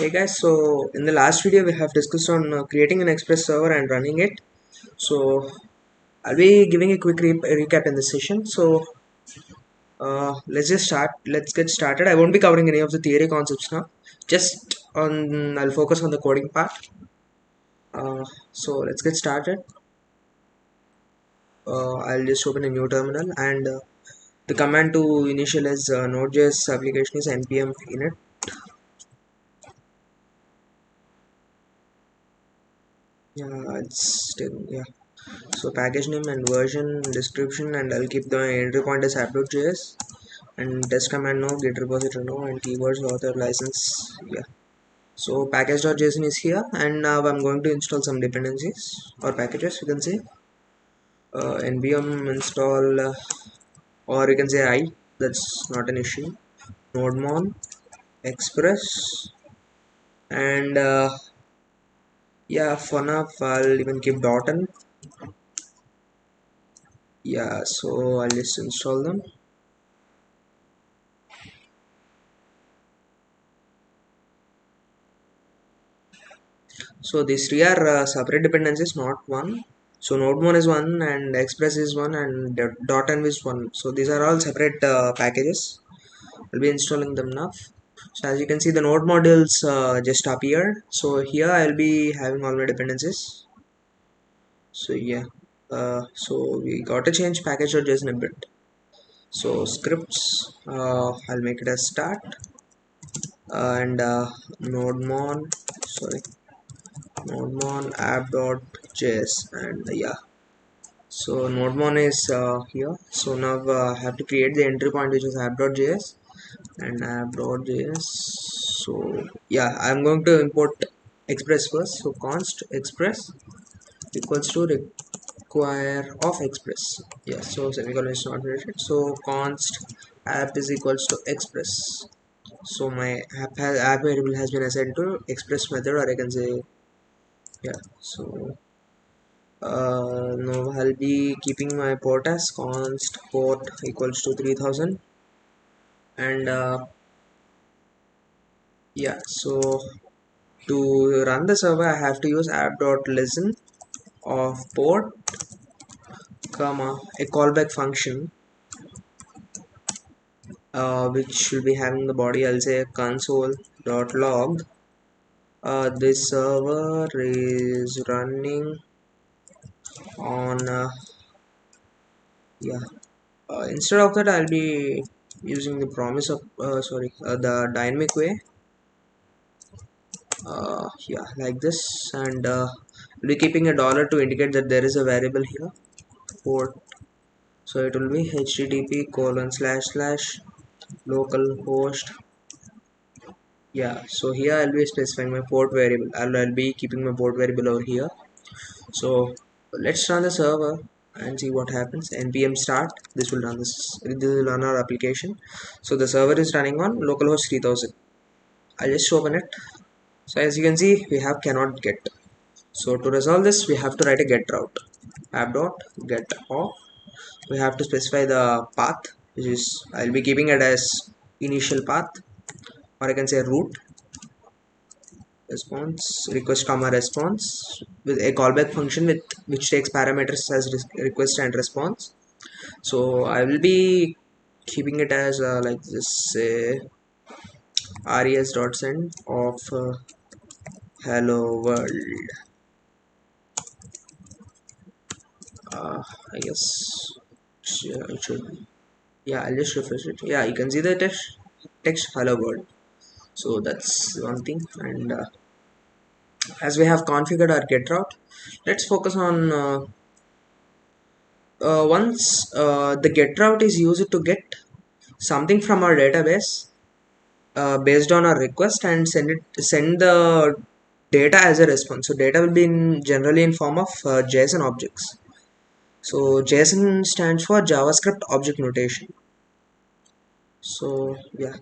Hey guys, so in the last video we have discussed on creating an Express server and running it. So I'll be giving a quick recap in this session. So let's just start. Let's get started. I won't be covering any of the theory concepts now. I'll focus on the coding part. So let's get started. I'll just open a new terminal and the command to initialize Node.js application is npm init. Yeah. So package name and version description, and I'll keep the entry point as app.js and test command no, git repository no, and keywords author license. Yeah. So package.json is here, and now I'm going to install some dependencies or packages. You can say npm install, or you can say I. That's not an issue. Nodemon, Express, and yeah, for now I'll even keep Dotton. Yeah, so I'll just install them. So these three are separate dependencies, not one. So Node1 is one, and Express is one, and .env is one. So these are all separate packages. I'll be installing them now. So as you can see, the node modules just appeared. So here I'll be having all my dependencies. So yeah, so we got to change package.json a bit. So scripts, I'll make it as start, and nodemon, sorry, nodemon app.js, and yeah. So nodemon is here. So now I have to create the entry point, which is app.js and app.js. So yeah, I'm going to import express first. So const express equals to require of express. Yeah, so semicolon is not related. So const app is equals to express. So my app variable has been assigned to express method, or I can say yeah. So no, I'll be keeping my port as const port equals to 3000, and yeah. So to run the server, I have to use app.listen of port, comma, a callback function, which will be having the body. I'll say console.log. This server is running on yeah. Instead of that, I'll be using the promise of the dynamic way. Yeah, like this, and we'll be keeping a dollar to indicate that there is a variable here, port. So it will be http colon slash slash localhost. Yeah, so here I'll be specifying my port variable. I'll be keeping my port variable over here. So let's run the server and see what happens. npm start. This will run our application. So the server is running on localhost 3000. I'll just open it. So as you can see, we have cannot get. So to resolve this, we have to write a get route. App.get off. We have to specify the path, which is I'll be keeping it as initial path, or I can say root response request comma response with a callback function with which takes parameters as request and response. So I will be keeping it as like this, say res.send of hello world. I guess it should. Yeah, I'll just refresh it. Yeah, you can see the text hello world. So that's one thing, and as we have configured our get route, let's focus on once the get route is used to get something from our database based on our request and send the data as a response. So data will be generally in form of JSON objects. So JSON stands for JavaScript Object Notation. So yeah,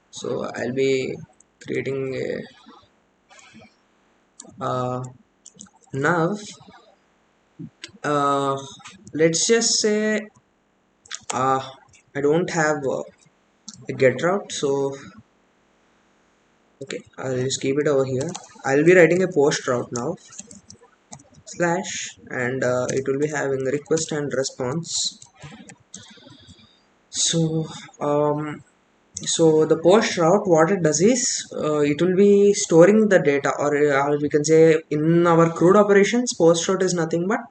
so I'll be creating a now uh, let's just say I don't have a get route, so Okay, I'll just keep it over here. I'll be writing a post route now, slash, and it will be having request and response. So um, so the post route, what it does is, it will be storing the data, or we can say in our CRUD operations, post route is nothing but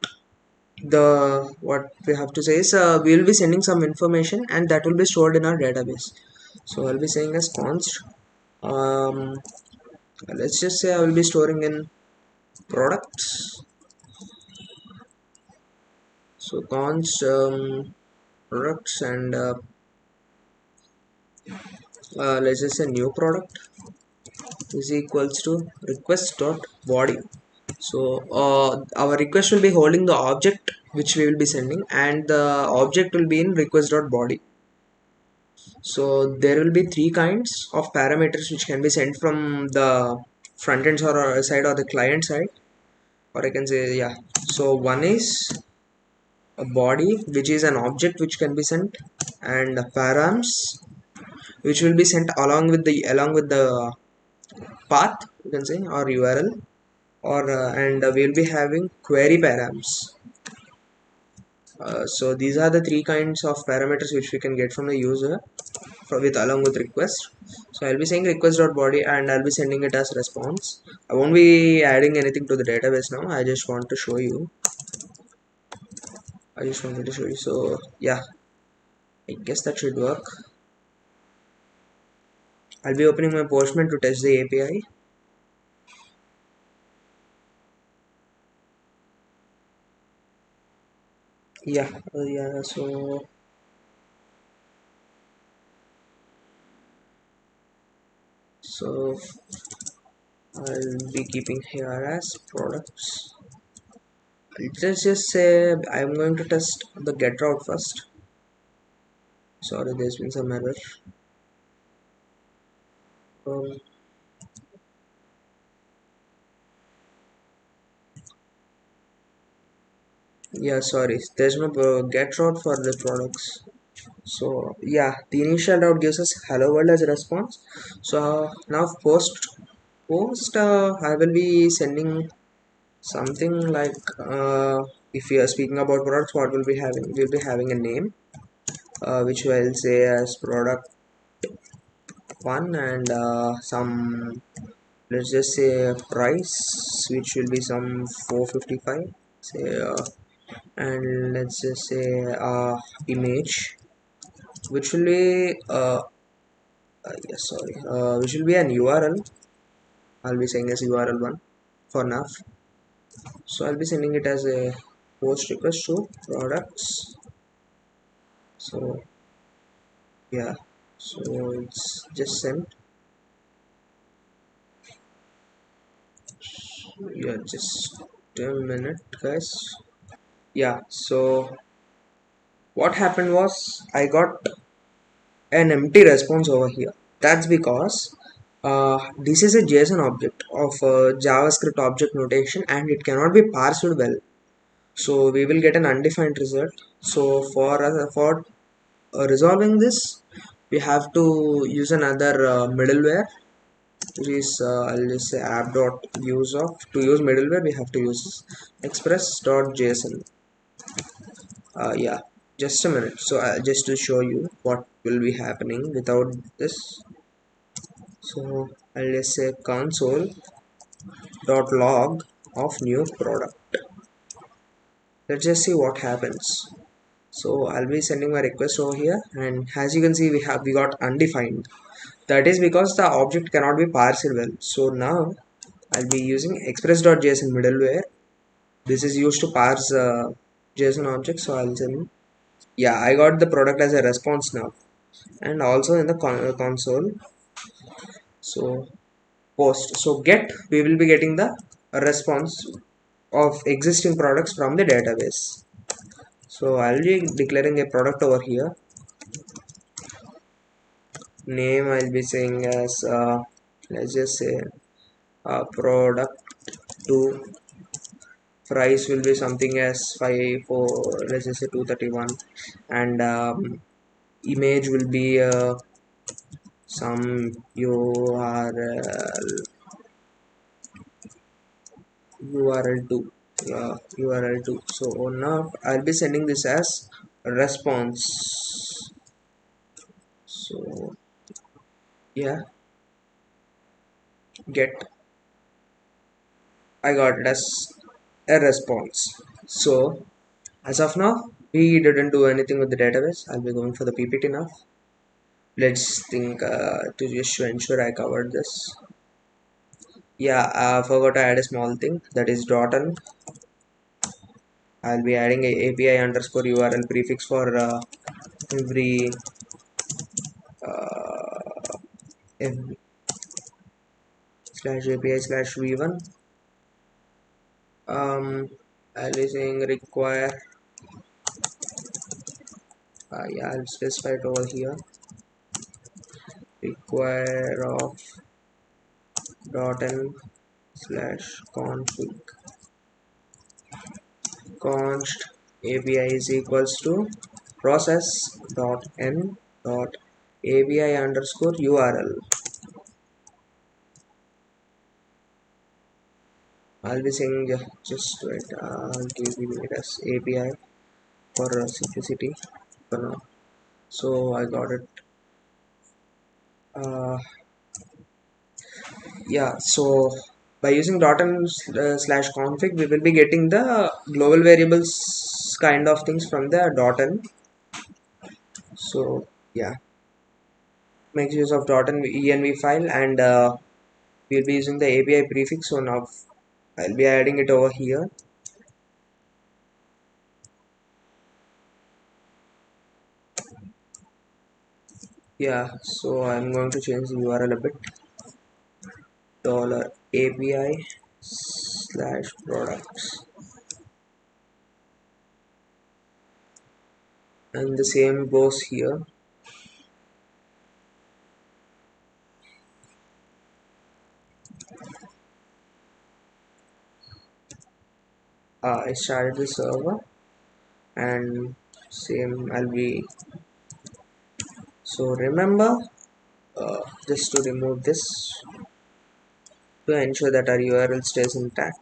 the, what we have to say is, we will be sending some information and that will be stored in our database. So I'll be saying as const, um, let's just say I will be storing in products. So const products, and let's just say new product is equals to request dot body. So our request will be holding the object which we will be sending, and the object will be in request dot body. So there will be three kinds of parameters which can be sent from the front end or side or the client side, or I can say, yeah. So one is a body, which is an object which can be sent, and params, which will be sent along with the path, you can say, or URL, or and we'll be having query params. So these are the three kinds of parameters which we can get from the user with along with request. So I'll be saying request.body and I'll be sending it as response. I won't be adding anything to the database now. I just want to show you. I just wanted to show you. So yeah, I guess that should work. I'll be opening my Postman to test the API. Yeah. So I'll be keeping here as products. Let's just say I'm going to test the get route first. Sorry, there's been some error. Um, yeah, sorry, there's no get route for the products. So yeah, the initial route gives us hello world as a response. So now post I will be sending something like, if we are speaking about products, what will be having, we'll be having a name, which I'll say as product one, and some, let's just say price, which will be some 455, say, and let's just say image, which will be yes, sorry, which will be an URL. I'll be saying as URL one for now. So I'll be sending it as a post request to products. So yeah, so it's just sent. Yeah, just a minute, guys. Yeah, so what happened was I got an empty response over here. That's because this is a JSON object of JavaScript object notation, and it cannot be parsed well. So we will get an undefined result. So for resolving this, we have to use another middleware, which is, I'll just say app dot use of. To use middleware, we have to use express.json. Yeah, just a minute. So just to show you what will be happening without this. So I'll just say console dot log of new product. Let's just see what happens. So I'll be sending my request over here, and as you can see, we got undefined. That is because the object cannot be parsed well. So now I'll be using express.json middleware. This is used to parse JSON objects. So I'll send, yeah, I got the product as a response now, and also in the console. So post, so get, we will be getting the response of existing products from the database. So I'll be declaring a product over here. Name I'll be saying as, let's just say product 2. Price will be something as 5 for, let's just say 231, and image will be some URL2, URL2. So now I'll be sending this as response. So yeah, get, I got it as a response. So as of now we didn't do anything with the database. I'll be going for the PPT now. Let's think to just ensure I covered this. Yeah, I forgot to add a small thing, that is .n. I'll be adding a API underscore URL prefix for every every slash API slash v1. I'll be saying require, yeah, I'll specify it over here, require of .n slash config const API is equals to process dot n dot API underscore URL. I'll be saying just wait, I'll give it as API for simplicity for now. So I got it. Uh, yeah, so by using .n slash config we will be getting the global variables kind of things from the .n. So yeah, make use of .n env file, and we'll be using the API prefix. So now I'll be adding it over here. Yeah, so I'm going to change the URL a bit. $API slash products, and the same goes here. I started the server, and same I'll be, so remember, just to remove this to ensure that our URL stays intact.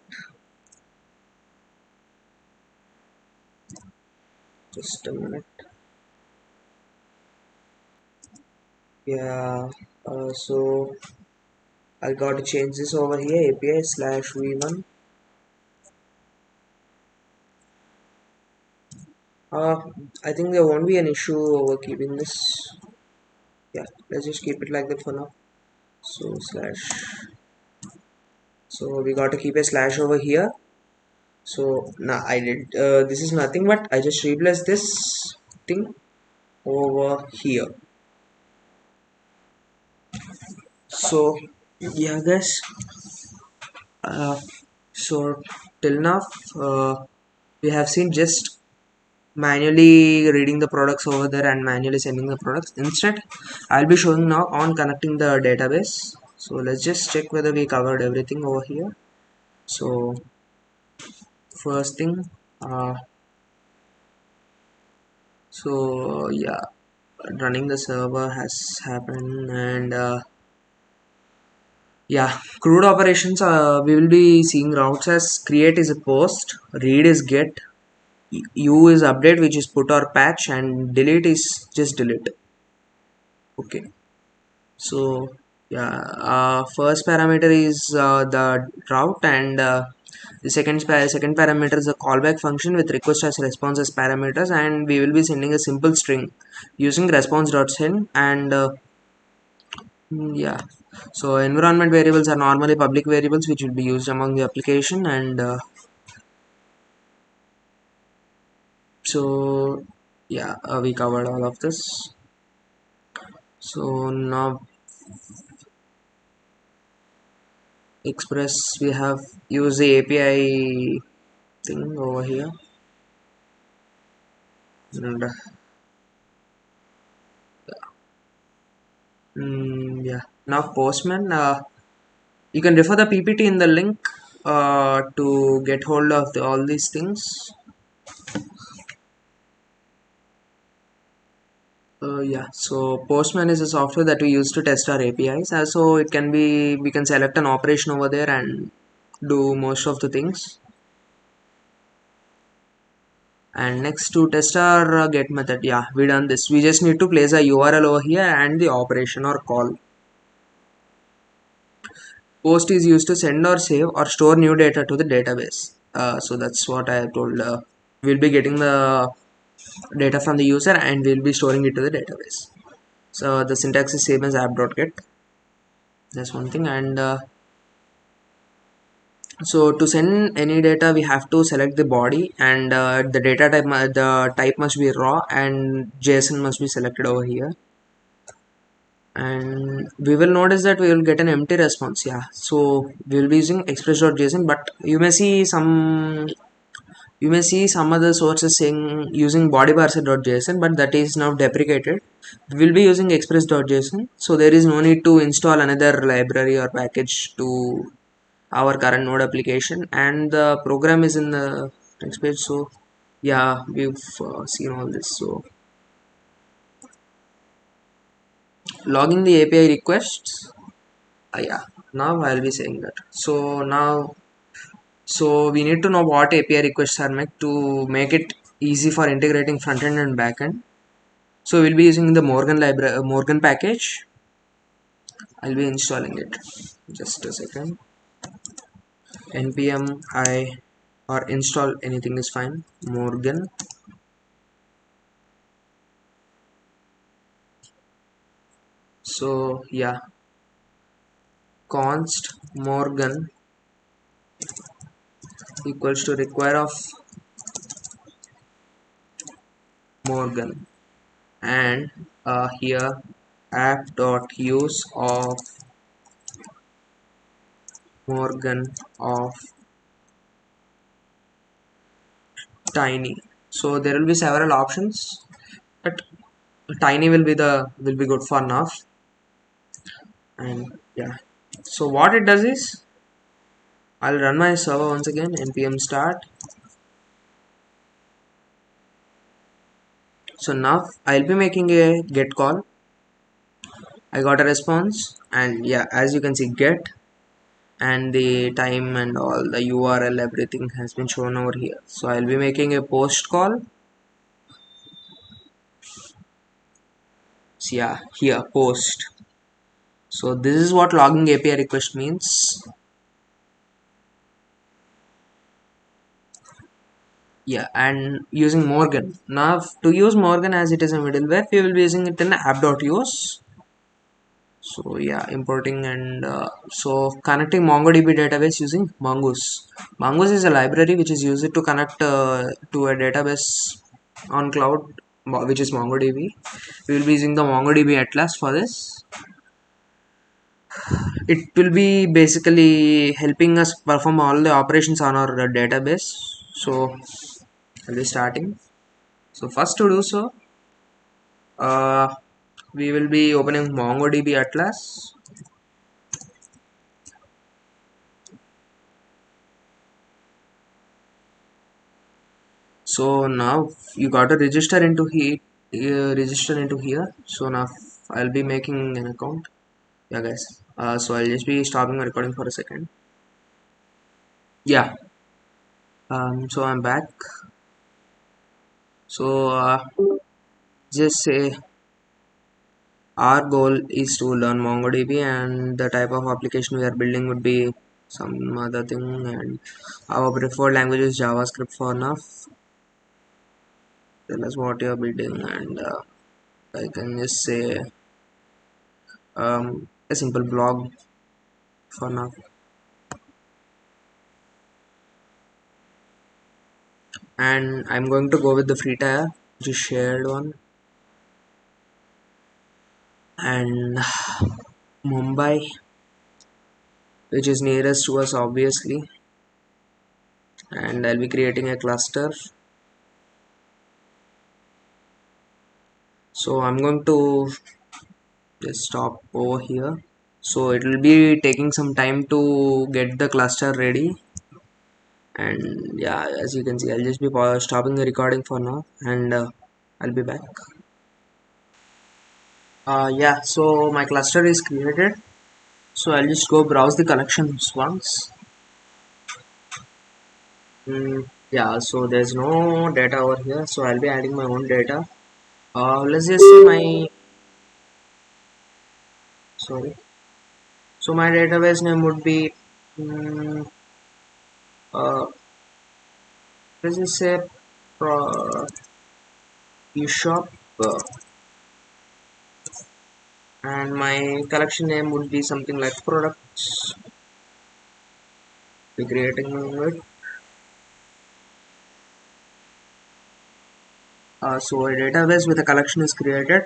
Just a minute. Yeah, so I got to change this over here, API slash v1. uh, I think there won't be an issue over keeping this. Yeah, let's just keep it like that for now. So slash, so we got to keep a slash over here. So now I did this is nothing but I just replaced this thing over here. So yeah guys, uh, so till now we have seen just manually reading the products over there and manually sending the products. Instead I'll be showing now on connecting the database. So let's just check whether we covered everything over here. So first thing, uh, so yeah, running the server has happened, and yeah, CRUD operations, we will be seeing routes as create is a post, read is get, U is update, which is put or patch, and delete is just delete. Okay, so yeah, first parameter is the route, and the second parameter is a callback function with request as response as parameters, and we will be sending a simple string using response.send, and yeah. So environment variables are normally public variables which will be used among the application, and so yeah, we covered all of this. So now Express, we have used the API thing over here, and yeah. Now Postman, you can refer the PPT in the link to get hold of all these things. Yeah, so Postman is a software that we use to test our APIs. So it can be, we can select an operation over there and do most of the things. And next to test our get method, yeah, we done this. We just need to place a URL over here and the operation or call. Post is used to send or save or store new data to the database. So that's what I have told. We'll be getting the data from the user and we'll be storing it to the database. So the syntax is same as app.get. That's one thing. And so to send any data, we have to select the body, and the data type, the type must be raw, and JSON must be selected over here. And we will notice that we will get an empty response. Yeah, so we will be using express.json, but you may see some other sources saying using bodyparser.json, but that is now deprecated. We will be using express.json, so there is no need to install another library or package to our current node application, and the program is in the next page. So yeah, we've seen all this. So logging the API requests, yeah, now I'll be saying that. So we need to know what API requests are made to make it easy for integrating front end and back end. So we'll be using the Morgan library, Morgan package. I'll be installing it. Just a second. npm I or install anything is fine. Morgan. So yeah, const morgan equals to require of morgan, and here app dot use of morgan of tiny. So there will be several options, but tiny will be good for now. And yeah, so what it does is I'll run my server once again. Npm start. So now I'll be making a get call. I got a response, and yeah, as you can see, get, and the time and all the URL, everything has been shown over here. So I'll be making a post call. So yeah, here post. So this is what logging API request means. Yeah, and using Morgan. Now to use Morgan, as it is a middleware, we will be using it in app.use. So yeah, importing, and so connecting MongoDB database using Mongoose. Mongoose is a library which is used to connect to a database on cloud, which is MongoDB. We will be using the MongoDB Atlas for this. It will be basically helping us perform all the operations on our database. So I'll be starting. So first to do so, uh, we will be opening MongoDB Atlas. So now you got to register into here. So now I'll be making an account. Yeah, guys. So I'll just be stopping the recording for a second. Yeah. So I'm back. So just say our goal is to learn MongoDB, and the type of application we are building would be some other thing, and our preferred language is JavaScript for now. Tell us what you're building, and I can just say a simple blog for now. And I'm going to go with the free tier, which is shared one, and Mumbai, which is nearest to us obviously, and I'll be creating a cluster. So I'm going to just stop over here. So it will be taking some time to get the cluster ready, and yeah, as you can see, I'll just be stopping the recording for now, and I'll be back. Yeah, so my cluster is created. So I'll just go browse the collections once. Yeah, so there's no data over here. So I'll be adding my own data. Let's just say my, sorry. So my database name would be, um, uh, let's just say eShop, and my collection name would be something like products. Be creating it. So a database with a collection is created.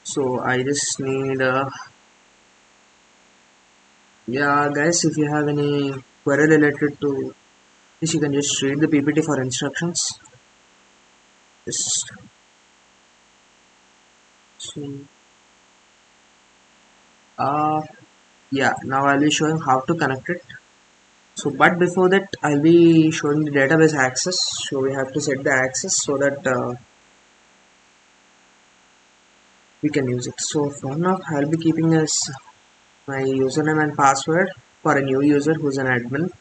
So I just need yeah guys, if you have any query related to this, you can just read the PPT for instructions. Just so uh yeah, now I'll be showing how to connect it. So but before that I'll be showing the database access. So we have to set the access so that we can use it. So for now I'll be keeping as my username and password for a new user who's an admin,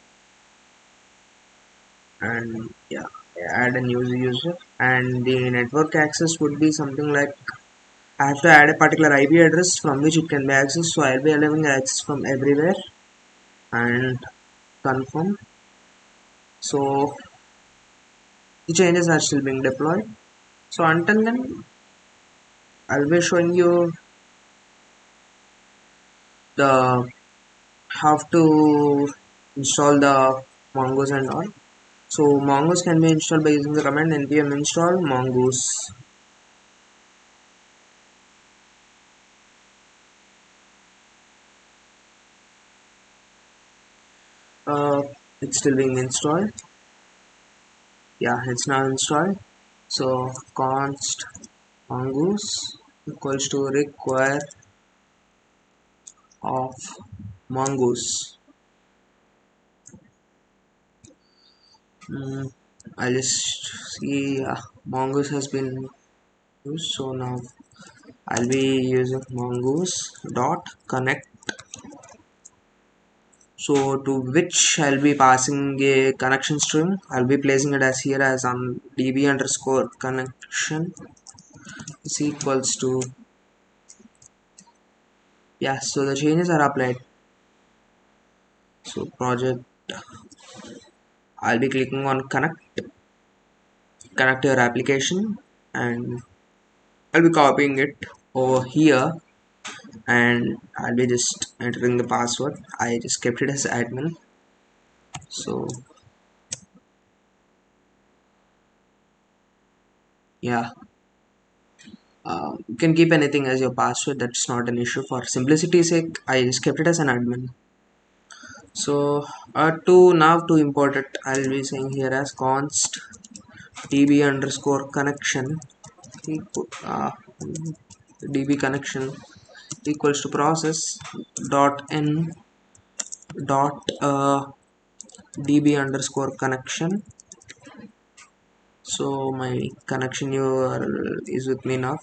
and yeah, add a new user. And the network access would be something like I have to add a particular IP address from which it can be accessed, so I'll be allowing access from everywhere and confirm. So the changes are still being deployed. So until then, I'll be showing you the how to install the mongoose and all. So mongoose can be installed by using the command npm install mongoose. Uh, it's still being installed. Yeah, it's now installed. So const mongoose equals to require of mongoose. mm, I just see mongoose has been used, so now I'll be using mongoose dot connect. So to which I'll be passing a connection string. I'll be placing it as here as db underscore connection is equals to, yeah, so the changes are applied. So project, I'll be clicking on connect your application, and I'll be copying it over here, and I'll be just entering the password. I just kept it as admin. So yeah, you can keep anything as your password. That's not an issue. For simplicity's sake, I just kept it as an admin. So to import it, I'll be saying here as const db underscore connection uh, db connection equals to process dot n dot db underscore connection. So my connection URL is with me now.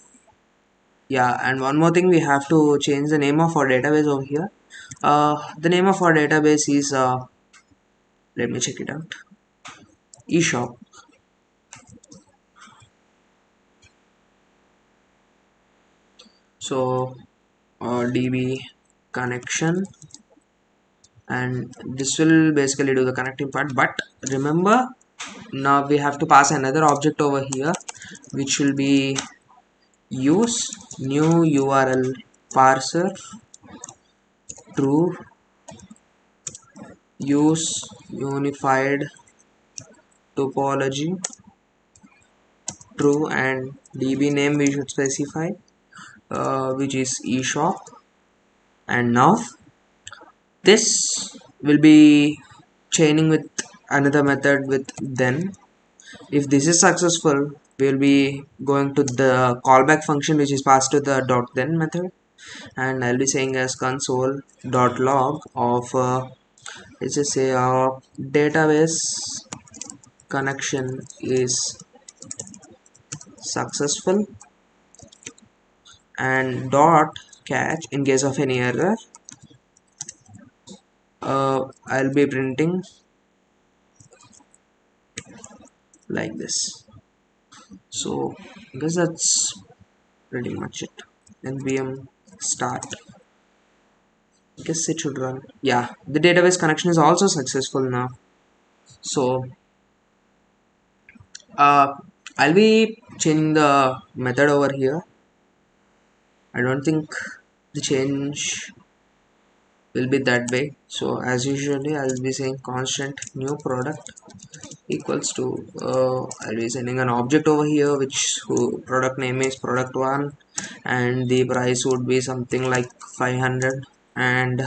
Yeah, and one more thing, we have to change the name of our database over here. The name of our database is let me check it out, eShop. So db connection, and this will basically do the connecting part. But remember, now we have to pass another object over here, which will be use new URL parser true, use unified topology true, and db name we should specify, which is eShop. And now this will be chaining with another method with then. If this is successful, we'll be going to the callback function which is passed to the dot then method, and I'll be saying as console dot log of let's just say our database connection is successful. and dot catch in case of any error. I'll be printing like this. So I guess that's pretty much it. npm start. I guess it should run. Yeah, the database connection is also successful now. So uh, I'll be changing the method over here. I don't think the change will be that way. So as usually I'll be saying constant new product equals to I'll be sending an object over here which product name is product one, and the price would be something like 500, and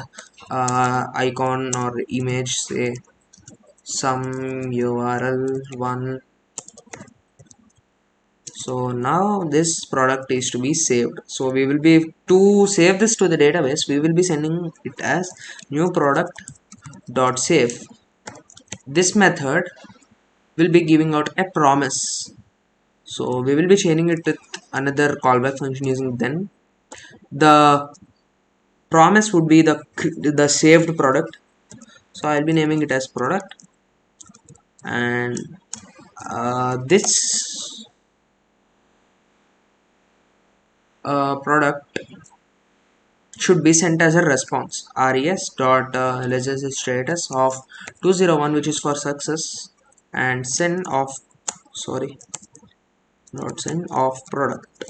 icon or image say some url one. So now this product is to be saved. So we will be to save this to the database, we will be sending it as new product dot save. This method will be giving out a promise. So we will be chaining it with another callback function using then. The promise would be the saved product. So I'll be naming it as product, and this product should be sent as a response res dot let's just say status of 201, which is for success, and send of, sorry, not send of product.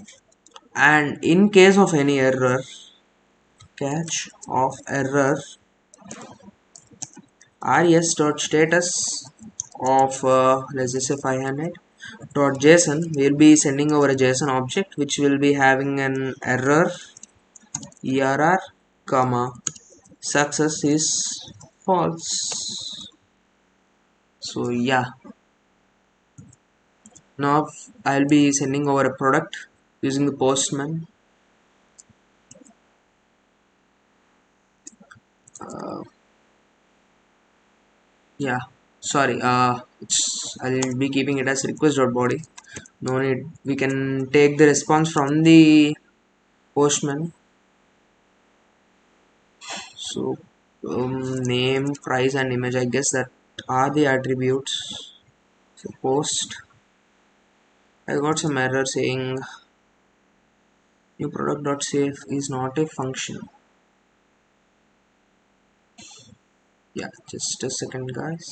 And in case of any error, catch of error res dot status of let's just say 500 dot json, we'll be sending over a json object which will be having an error err comma success is false. So yeah, now I'll be sending over a product using the postman. uh, yeah, sorry, I'll be keeping it as request.body. No need, we can take the response from the postman. So name, price and image, I guess that are the attributes. So post, I got some error saying new product.save is not a function. Yeah, just a second guys.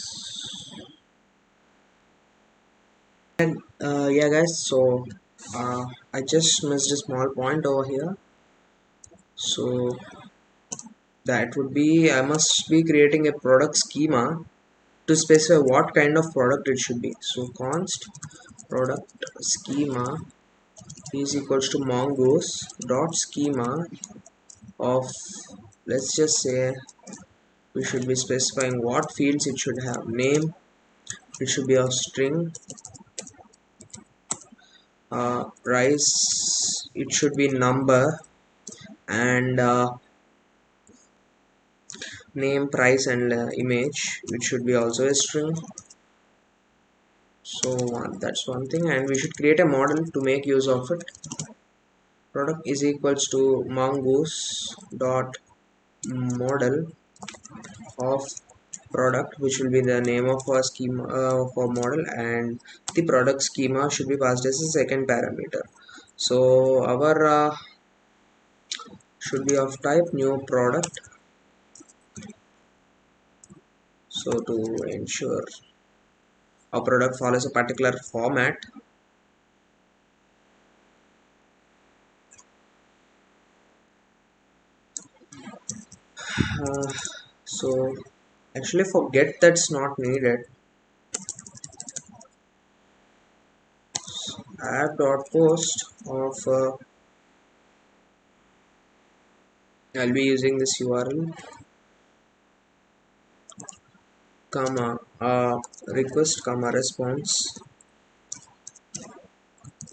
And yeah guys, so I just missed a small point over here. So that would be, I must be creating a product schema to specify what kind of product it should be. So const product schema is equals to mongoose dot schema of, let's just say, we should be specifying what fields it should have. Name, it should be a string. Price, it should be number, and name, price and image, which should be also a string. So that's one thing, and we should create a model to make use of it. Product is equals to mongoose dot model of product, which will be the name of our schema for model, and the product schema should be passed as a second parameter. So our should be of type new product. So to ensure our product follows a particular format, so actually for get that's not needed. App dot post of I'll be using this URL comma request comma response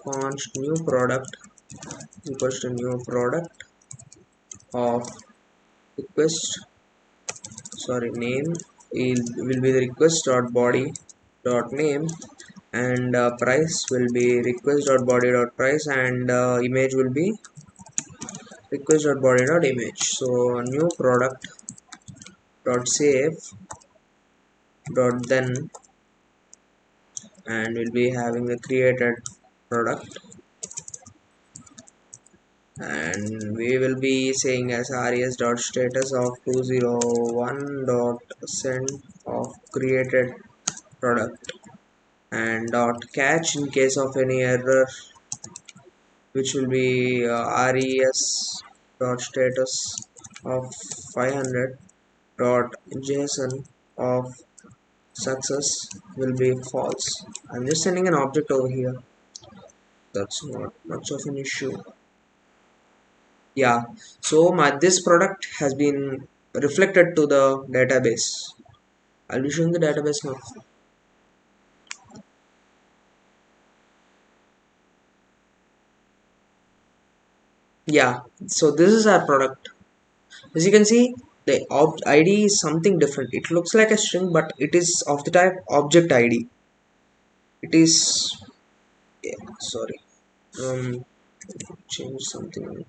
const new product equals to new product of request, sorry, name will be the request dot body dot name, and price will be request dot body dot price, and image will be request.body.image. So new product dot save dot then, and we'll be having the created product, and we will be saying as res dot status of 201 dot send of created product, and dot catch in case of any error, which will be res dot status of 500 dot json of success will be false. I'm just sending an object over here, that's not much of an issue. Yeah, so this product has been reflected to the database. I'll be showing the database now. Yeah, so this is our product. As you can see, the id is something different. It looks like a string, but it is of the type object id. It is, yeah, sorry, change something.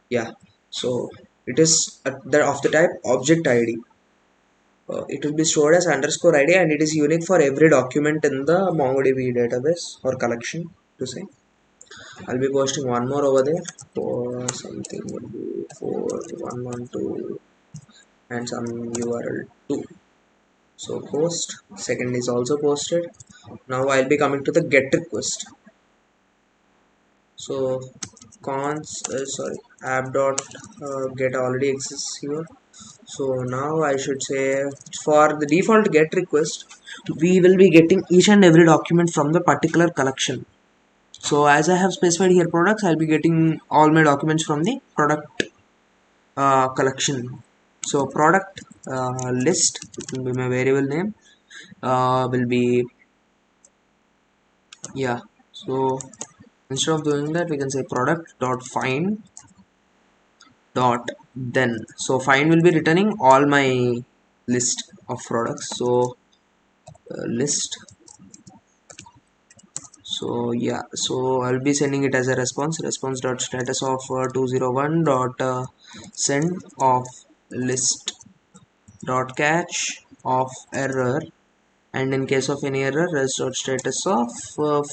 Yeah, so it is of the type object id. It will be stored as underscore id, and it is unique for every document in the MongoDB database or collection to say. I'll be posting one more over there for something will be 4112 and some URL 2. So post, second is also posted. Now I'll be coming to the get request. So sorry, app dot get already exists here. So now I should say, for the default get request, we will be getting each and every document from the particular collection. So as I have specified here products, I'll be getting all my documents from the product collection. So product list, it will be my variable name, will be, yeah, so instead of doing that, we can say product dot find dot then. So find will be returning all my list of products. So list, so yeah, so I'll be sending it as a response dot status of 201 dot send of list dot catch of error, and in case of any error, res dot status of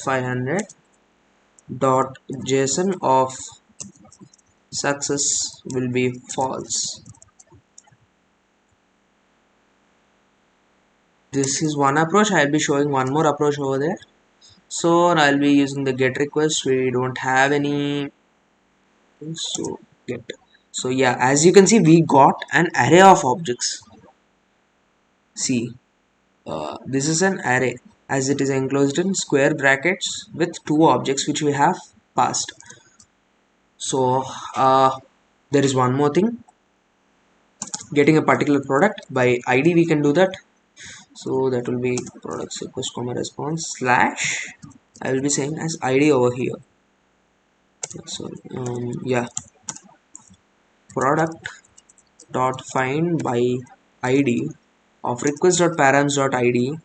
500 dot json of success will be false. This is one approach. I'll be showing one more approach over there. So I'll be using the get request. We don't have any, so get. So yeah, as you can see, we got an array of objects. See, this is an array, as it is enclosed in square brackets with two objects which we have passed. So there is one more thing, getting a particular product by id. We can do that. So that will be products request comma response slash, I will be saying as id over here. Sorry, yeah, product dot find by id of request dot params dot id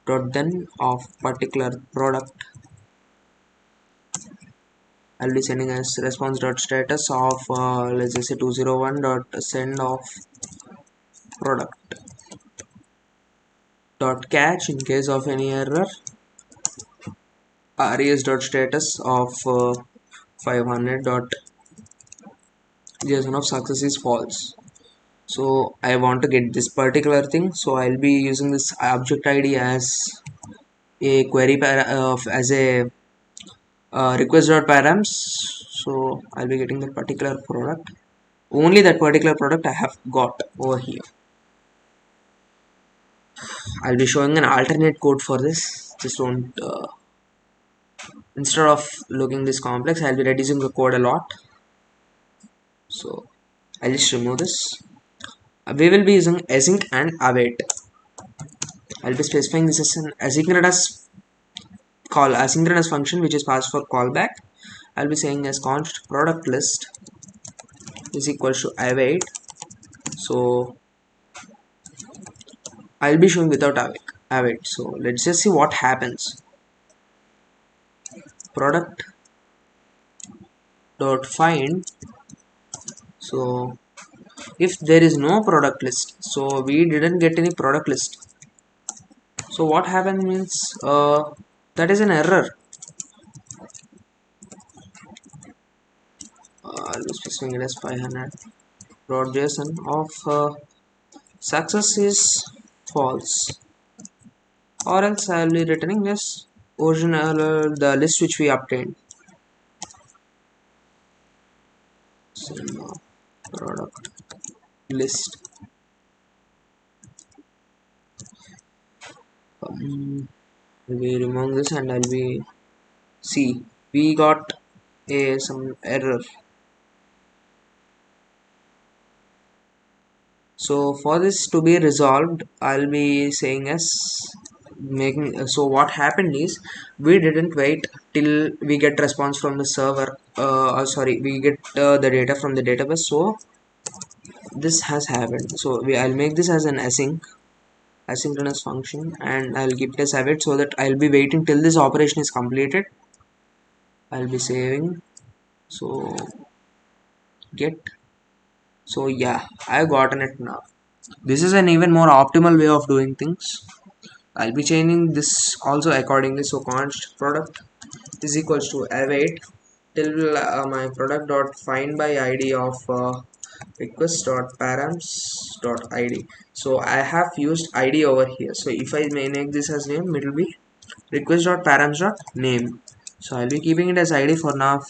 dot then of particular product. I'll be sending as response dot status of let's just say 201 dot send of product dot catch in case of any error, res dot status of 500 dot json of success is false. So I want to get this particular thing, so I'll be using this object id as a query as a request dot params. So I'll be getting that particular product, only that particular product I have got over here. I'll be showing an alternate code for this, just don't instead of looking this complex, I'll be reducing the code a lot. So I'll just remove this. We will be using async and await. I'll be specifying this as an asynchronous function which is passed for callback. I'll be saying as const product list is equal to await. So I'll be showing without await. So let's just see what happens. Product dot find. So if there is no product list, so we didn't get any product list. So what happened means that is an error. I'll be specifying it as 500 dot json of success is false, or else I'll be returning this original the list which we obtained. So, product list. We remove this and I'll be see we got a some error. So for this to be resolved, I'll be saying as making. So what happened is we didn't wait till we get response from the server. Sorry, we get the data from the database. So this has happened. So I'll make this as an asynchronous function, and I'll keep it as habit so that I'll be waiting till this operation is completed. I'll be saving. So get. So yeah, I've gotten it now. This is an even more optimal way of doing things. I'll be changing this also accordingly. So const product is equals to await till my product dot find by id of request dot params dot id. So I have used id over here. So if I may make this as name, it will be request dot params dot name. So I'll be keeping it as id for now.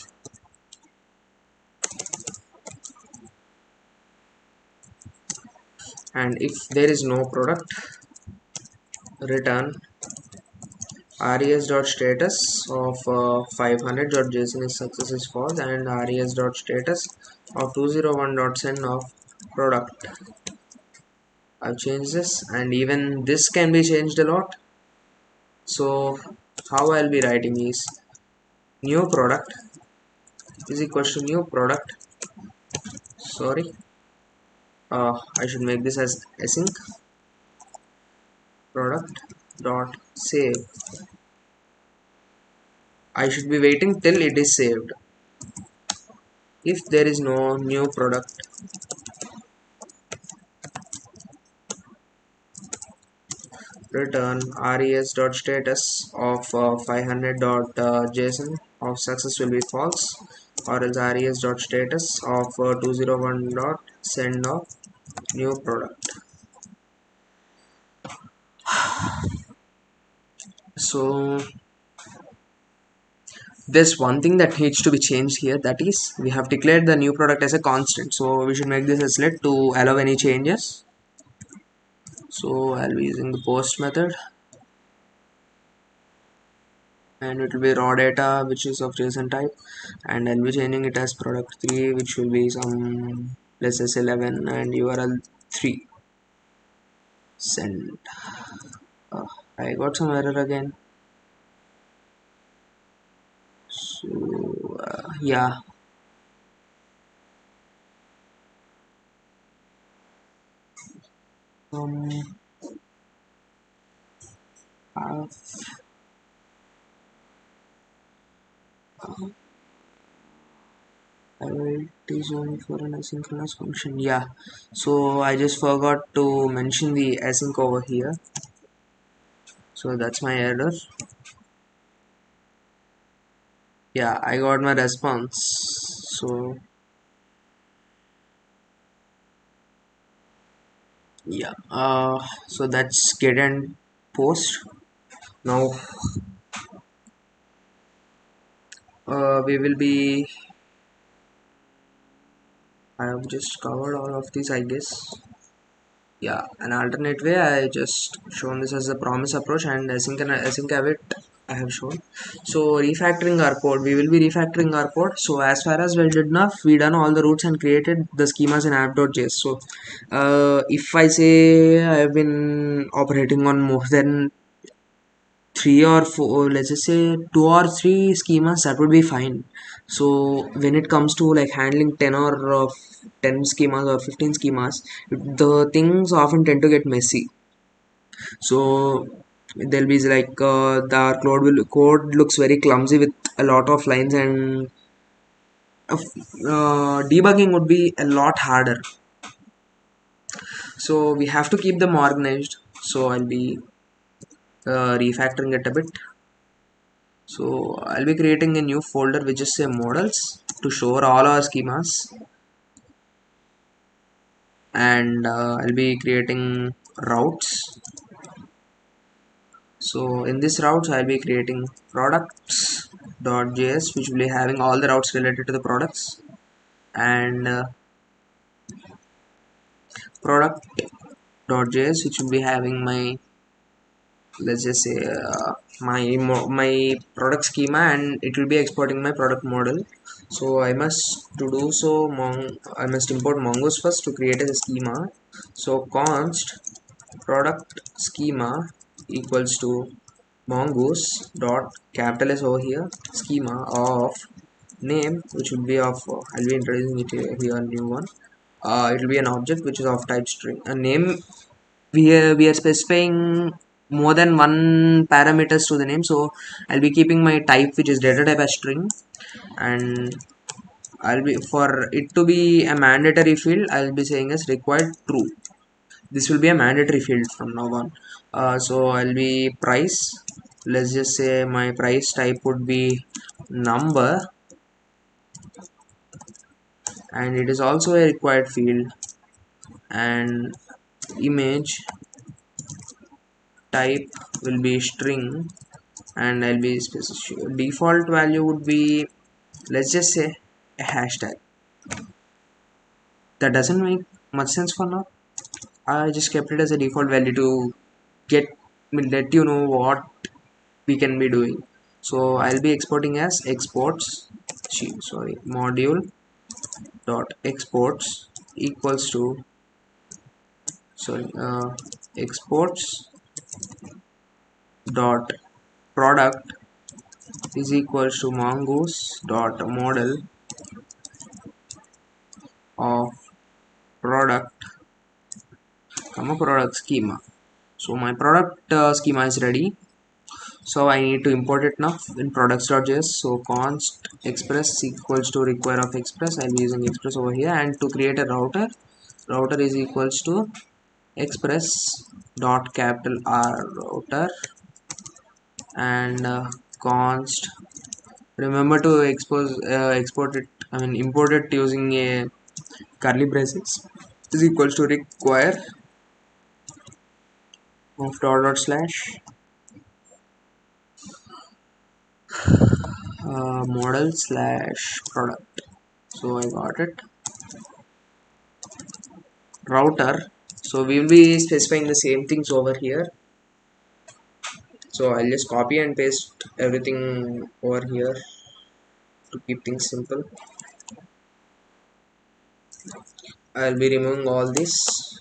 And if there is no product, return res.status of 500.json is success is false, and res.status of 201.send of product. I've changed this, and even this can be changed a lot. So how I'll be writing is new product is equals to new product. Sorry, I should make this as async product dot save. I should be waiting till it is saved. If there is no new product, return res.status of 500.json of success will be false, or else res.status of 201.send of new product. So there's one thing that needs to be changed here, that is we have declared the new product as a constant, so we should make this as let to allow any changes. So I'll be using the post method, and it will be raw data which is of JSON type, and I'll be changing it as product 3, which will be some let's say 11 and URL 3. Send. I got some error again. So yeah, um, uh, it is only for an asynchronous function. Yeah, so I just forgot to mention the async over here. So that's my error. Yeah, I got my response. So yeah, so that's get and post. Now we will be. I have just covered all of these, I guess. Yeah, an alternate way, I just shown this as a promise approach, and async await I have shown. So refactoring our code, we will be refactoring our code. So as far as we did enough, we done all the routes and created the schemas in app.js. So if I say I have been operating on more than 3 or 4, let's just say 2 or 3 schemas, that would be fine. So when it comes to like handling 10 or 10 schemas or 15 schemas, the things often tend to get messy. So there'll be like the code looks very clumsy with a lot of lines, and debugging would be a lot harder. So we have to keep them organized. So I'll be refactoring it a bit. So I'll be creating a new folder which is say models to show all our schemas, and I'll be creating routes. So in this routes I'll be creating products.js which will be having all the routes related to the products, and product.js which will be having my, let's just say, my product schema, and it will be exporting my product model. So I must to do so I must import mongoose first to create a schema. So const product schema equals to mongoose dot capital S over here schema of name, which will be of I'll be introducing it here, new one. It will be an object which is of type string. A name, we are specifying more than one parameters to the name, so I'll be keeping my type which is data type as string, and I'll be, for it to be a mandatory field, I'll be saying as required true. This will be a mandatory field from now on. So I'll be price, let's just say my price type would be number, and it is also a required field, and image type will be string, and I'll be default value would be, let's just say, a hashtag. That doesn't make much sense for now. I just kept it as a default value to get let you know what we can be doing. So I'll be exporting as exports, sorry, module dot exports equals to, sorry, exports dot product is equals to mongoose dot model of product comma product schema. So my product schema is ready, so I need to import it now in products.js. So const express equals to require of express, I'm using express over here, and to create a router is equals to express dot capital R router, and const, remember to export it, I mean import it using a curly braces, is equals to require of dot slash model slash product. So I got it, router. So we will be specifying the same things over here. So I'll just copy and paste everything over here to keep things simple. I'll be removing all this.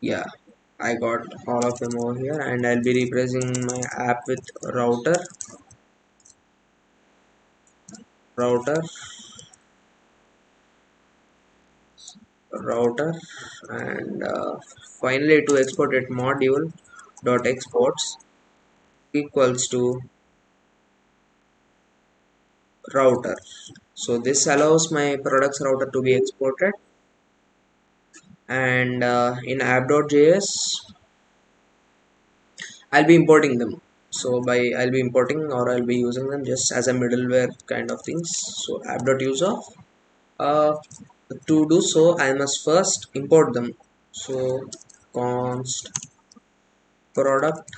Yeah, I got all of them over here, and I'll be replacing my app with router router, and finally to export it module dot exports equals to router. So this allows my products router to be exported, and in app.js I'll be importing them. So by I'll be importing, or I'll be using them just as a middleware kind of things. So app.user, uh, to do so I must first import them. So const product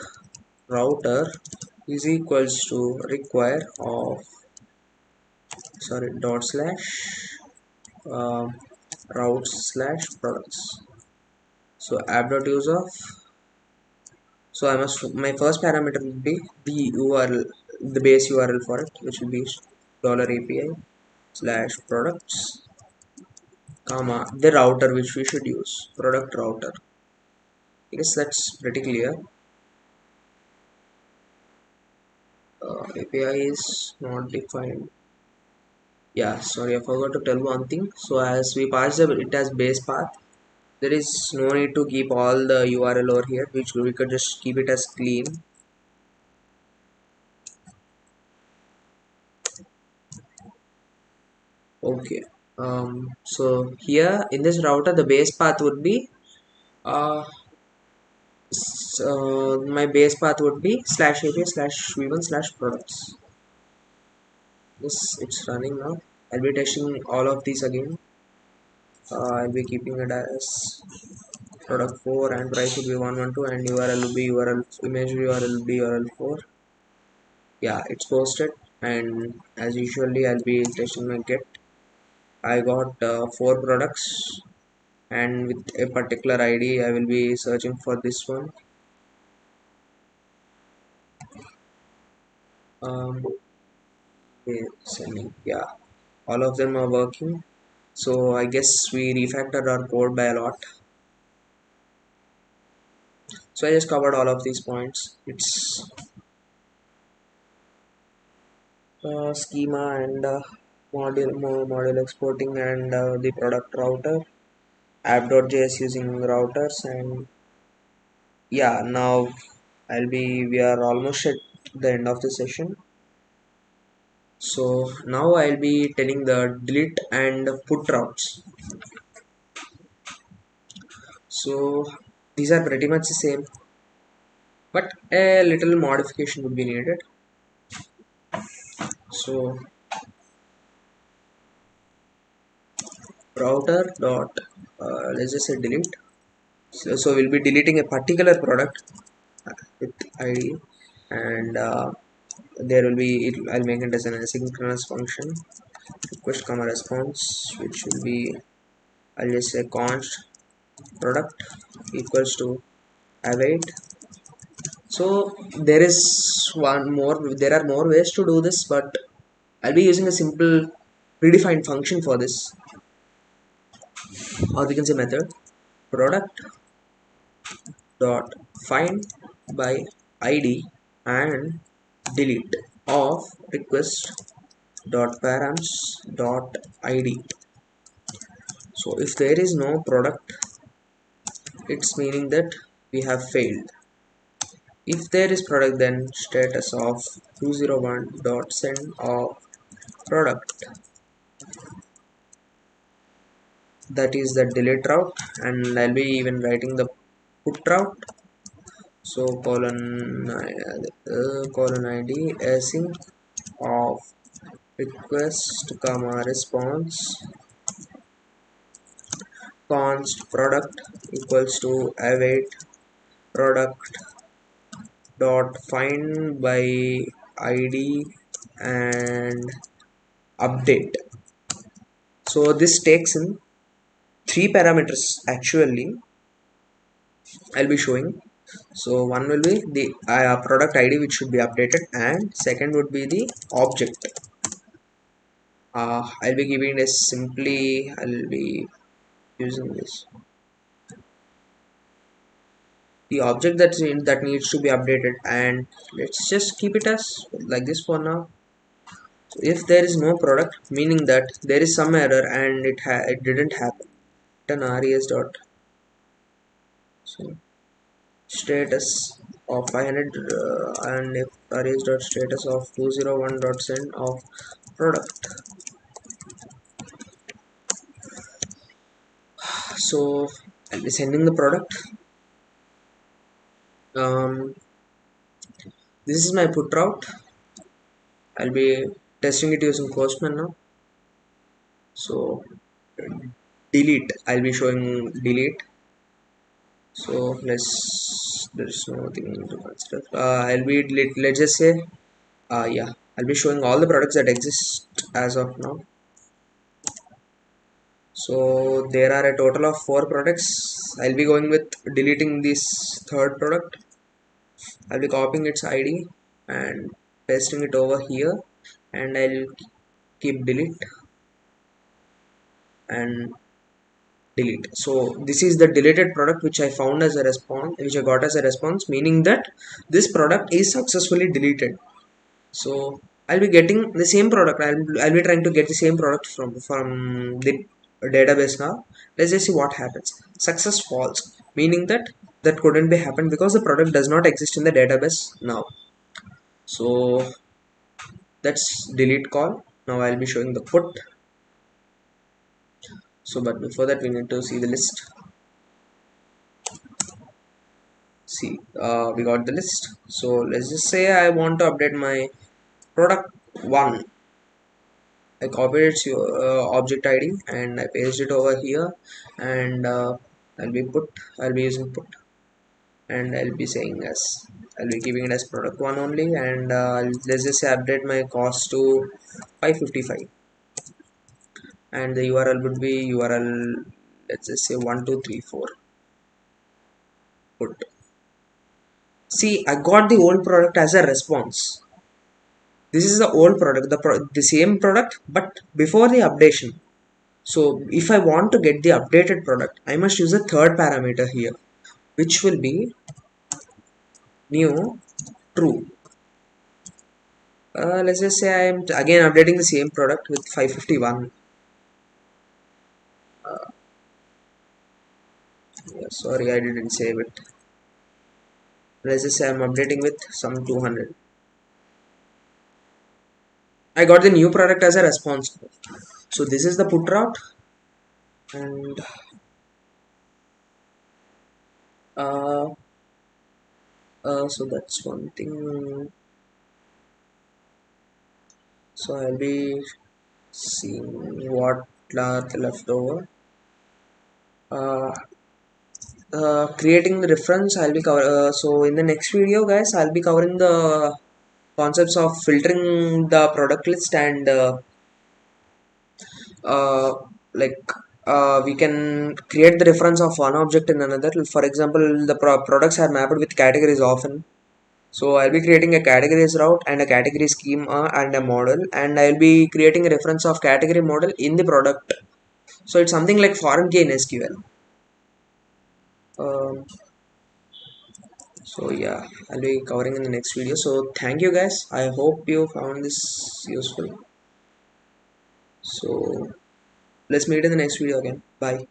router is equals to require of, sorry, dot slash uh, routes slash products. So app.user, so I must, my first parameter will be the URL, the base URL for it, which will be $API slash products, comma the router which we should use, product router. I guess that's pretty clear. API is not defined. Yeah, sorry, I forgot to tell one thing. So as we pass it as base path, there is no need to keep all the URL over here, which we could just keep it as clean. Okay. So here in this router, the base path would be uh, my base path would be slash API slash v1 slash products. Yes, it's running now. I'll be testing all of these again. I'll be keeping it as product 4 and price would be 112 and URL will be URL image URL will be URL 4. Yeah, it's posted, and as usually I'll be testing my get. I got 4 products, and with a particular ID I will be searching for this one. Okay, sending. Yeah, all of them are working. So I guess we refactored our code by a lot. So I just covered all of these points. It's schema and module exporting and the product router, app.js using routers, and yeah, now we are almost at the end of the session. So now I'll be telling the delete and put routes. So these are pretty much the same, but a little modification would be needed. So router dot let's just say delete. So we'll be deleting a particular product with ID, and there will be I'll make it as an asynchronous function request comma response, which will be I'll just say const product equals to await. So there are more ways to do this, but I'll be using a simple predefined function for this, or we can say method product dot find by id and delete of request dot params dot id. So if there is no product, it's meaning that we have failed. If there is product, then status of 201 dot send of product, that is the delete route, and I'll be even writing the put route. So colon id async of request comma response const product equals to await product dot find by id and update. So this takes in 3 parameters actually. I'll be showing. So one will be the product id, which should be updated, and second would be the object. I'll be giving this simply. I'll be using this the object that needs to be updated, and let's just keep it as like this for now. So if there is no product, meaning that there is some error and it didn't happen, then res dot so status of 500 and if res dot status of 201 dot send of product. So I'll be sending the product. This is my put route. I'll be testing it using Postman now. So delete, I'll be showing delete. So there's nothing to consider. I'll be let's just say yeah, I'll be showing all the products that exist as of now. So there are a total of 4 products. I'll be going with deleting this third product. I'll be copying its ID and pasting it over here, and I'll keep delete and delete. So this is the deleted product which I found as a response, which I got as a response, meaning that this product is successfully deleted. So I'll be getting the same product. I'll be trying to get the same product from the database now. Let's just see what happens. Success false, meaning that that couldn't be happened because the product does not exist in the database now. So that's delete call. Now I'll be showing the put. So but before that we need to see the list. See, we got the list. So let's just say I want to update my product 1. I copied its object ID and I paste it over here, and I'll be using put, and I'll be saying as I'll be giving it as product 1 only, and let's just say update my cost to 555, and the URL would be URL, let's just say 1234 put. See, I got the old product as a response. This is the old product, the same product, but before the updation. So if I want to get the updated product, I must use a third parameter here, which will be new true. Let's just say I am again updating the same product with 551. Yeah, sorry, I didn't save it. Let's just say I'm updating with some 200. I got the new product as a response. So this is the put route, and uh, so that's one thing. So I'll be seeing what are the leftover. Uh, Creating the reference, I'll be cover. So in the next video, guys, I'll be covering the concepts of filtering the product list, and uh, like we can create the reference of one object in another. For example, the products are mapped with categories often. So I'll be creating a categories route and a category schema and a model, and I'll be creating a reference of category model in the product. So it's something like foreign key in SQL. Um, so yeah, I'll be covering in the next video. So thank you guys. I hope you found this useful. So let's meet in the next video again. Bye.